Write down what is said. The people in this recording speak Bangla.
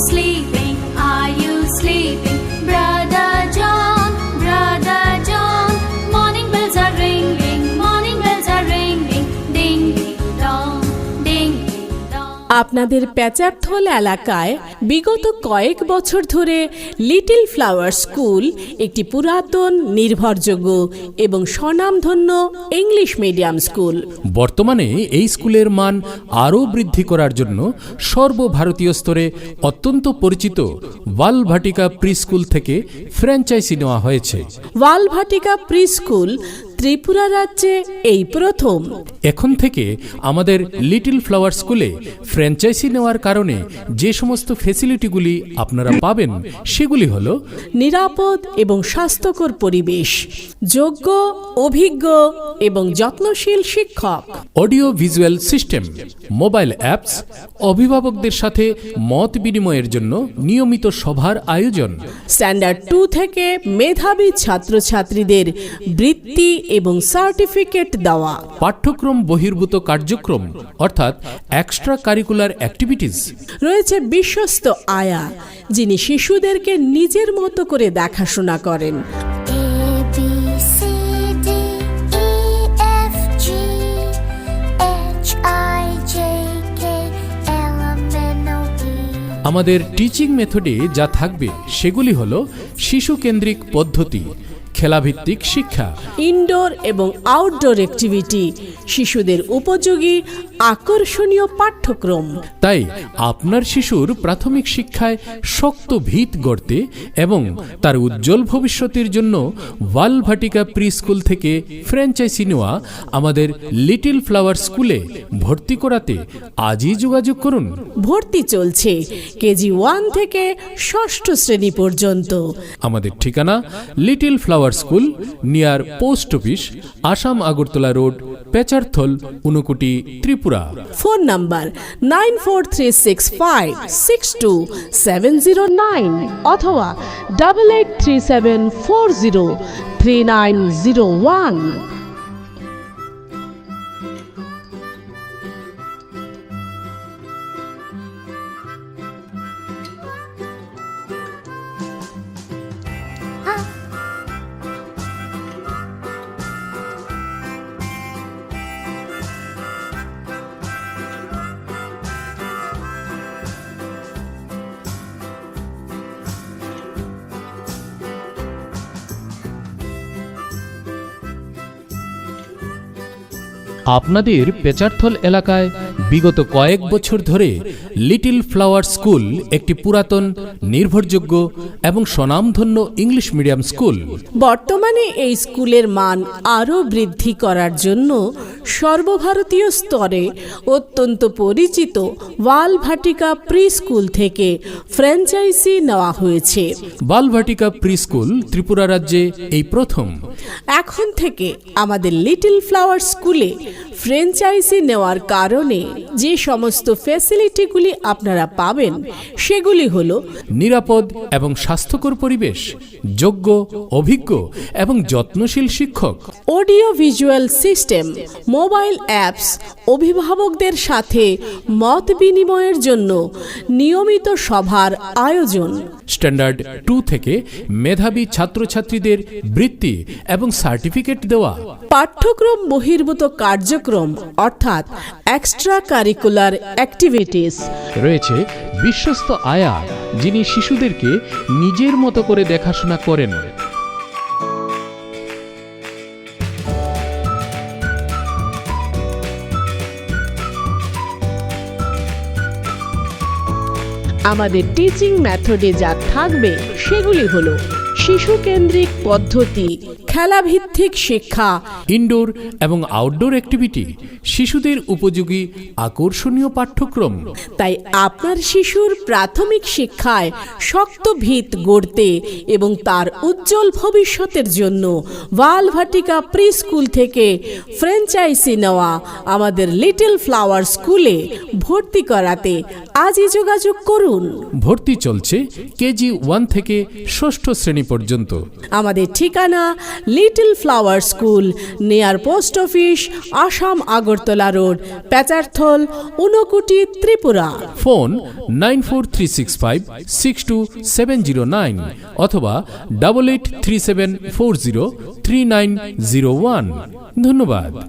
sleeping? Are you sleeping? Brother John, morning bells are ringing, morning bells are ringing, ding ding dong, ding ding dong. আপনাদের প্যাচারথল এলাকায় বিগত কয়েক বছর ধরে লিটল ফ্লাওয়ার স্কুল একটি পুরাতন, নির্ভরযোগ্য এবং স্বনামধন্য ইংলিশ মিডিয়াম স্কুল। বর্তমানে এই স্কুলের মান আরও বৃদ্ধি করার জন্য সর্বভারতীয় স্তরে অত্যন্ত পরিচিত ওয়ালভাটিকা প্রি স্কুল থেকে ফ্র্যাঞ্চাইজি নেওয়া হয়েছে। ওয়ালভাটিকা প্রি স্কুল ত্রিপুরা রাজ্যে এই প্রথম। এখন থেকে আমাদের লিটল ফ্লাওয়ার স্কুলে ফ্র্যাঞ্চাইজি নেওয়ার কারণে যে সমস্ত ফেসিলিটিগুলি আপনারা পাবেন সেগুলি হল নিরাপদ এবং স্বাস্থ্যকর পরিবেশ, যোগ্য, অভিজ্ঞ এবং যত্নশীল শিক্ষক, audio visual system, mobile apps, অভিভাবকদের সাথে মত বিনিময়ের জন্য নিয়মিত সভার আয়োজন, স্ট্যান্ডার্ড 2 থেকে মেধাবী ছাত্রছাত্রীদের বৃত্তি এবং সার্টিফিকেট দেওয়া, পাঠ্যক্রম বহির্ভূত কার্যক্রম অর্থাৎ এক্সট্রা কারিকুলার অ্যাক্টিভিটিস, রয়েছে বিশ্বস্ত আয়া যিনি শিশুদেরকে নিজের মতো করে দেখাশোনা করেন। A B C D E F G H I J K L M N O P আমাদের টিচিং মেথডে যা থাকবে সেগুলি হল শিশু কেন্দ্রিক পদ্ধতি, খেলাভিত্তিক শিক্ষা, ইনডোর এবং আউটডোর অ্যাক্টিভিটি, শিশুদের উপযোগী আকর্ষণীয় পাঠ্যক্রম। তাই আপনার শিশুর প্রাথমিক শিক্ষায় শক্ত ভিত গড়তে এবং তার উজ্জ্বল ভবিষ্যতের জন্য ওয়ালভাটিকা প্রি স্কুল থেকে ফ্র্যাঞ্চাইজি নেওয়া আমাদের লিটল ফ্লাওয়ার স্কুলে ভর্তি করাতে আজই যোগাযোগ করুন। ভর্তি চলছে কেজি 1 থেকে 6ষ্ঠ শ্রেণী পর্যন্ত। আমাদের ঠিকানা Little Flower School, near post office, Assam Agartala road, Pecharthal, Unakoti, Tripura. Phone number 9436562709 অথবা 8837403901। আপনাদের পেচারথল এলাকায় বিগত কয়েক বছর ধরে লিটল ফ্লাওয়ার স্কুল একটি পুরাতন, নির্ভরযোগ্য এবং স্বনামধন্য ইংলিশ মিডিয়াম স্কুল। বর্তমানে এই স্কুলের মান আরও বৃদ্ধি করার জন্য সর্বভারতীয় স্তরে অত্যন্ত পরিচিত ওয়ালভাটিকা প্রি স্কুল থেকে ফ্র্যাঞ্চাইজি নেওয়া হয়েছে। ওয়ালভাটিকা প্রি স্কুল ত্রিপুরা রাজ্যে এই প্রথম। এখন থেকে আমাদের লিটল ফ্লাওয়ার স্কুলে ফ্র্যাঞ্চাইজি নেওয়ার কারণে যে সমস্ত ফ্যাসিলিটিগুলি আপনারা পাবেন সেগুলি হলো নিরাপদ এবং স্বাস্থ্যকর পরিবেশ, যোগ্য, অভিজ্ঞ এবং যত্নশীল শিক্ষক, audio visual system, mobile apps, অভিভাবকদের সাথে মত বিনিময়ের জন্য নিয়মিত সভার আয়োজন, স্ট্যান্ডার্ড 2 থেকে মেধাবী ছাত্রছাত্রীদের বৃত্তি এবং সার্টিফিকেট দেওয়া, পাঠ্যক্রম বহির্ভূত কার্যক্রম অর্থাৎ এক্সট্রা কারিকুলার অ্যাক্টিভিটিস, রয়েছে বিশ্বস্ত আয়া যিনি শিশুদেরকে নিজের মতো করে দেখাশোনা করেন। আমাদের টিচিং মেথডে যা থাকবে সেগুলি হলো শিশু কেন্দ্রিক পদ্ধতি, খেলাভিত্তিক শিক্ষা, ইনডোর এবং আউটডোর অ্যাক্টিভিটি, শিশুদের উপযোগী আকর্ষণীয় পাঠ্যক্রম। তাই আপনার শিশুর প্রাথমিক শিক্ষায় শক্ত ভিত গড়তে এবং তার উজ্জ্বল ভবিষ্যতের জন্য ওয়ালভাটিকা প্রি স্কুল থেকে ফ্র্যাঞ্চাইজি নেওয়া আমাদের লিটল ফ্লাওয়ার স্কুলে ভর্তি করাতে আজই যোগাযোগ করুন। ভর্তি চলছে কেজি 1 থেকে 6ষ্ঠ শ্রেণী পর্যন্ত। আমাদের ঠিকানা Little Flower School, near post office, Assam Agartala road, Pecharthal, Unakoti, Tripura. Phone 9436562709 অথবা 8837403901। ধন্যবাদ।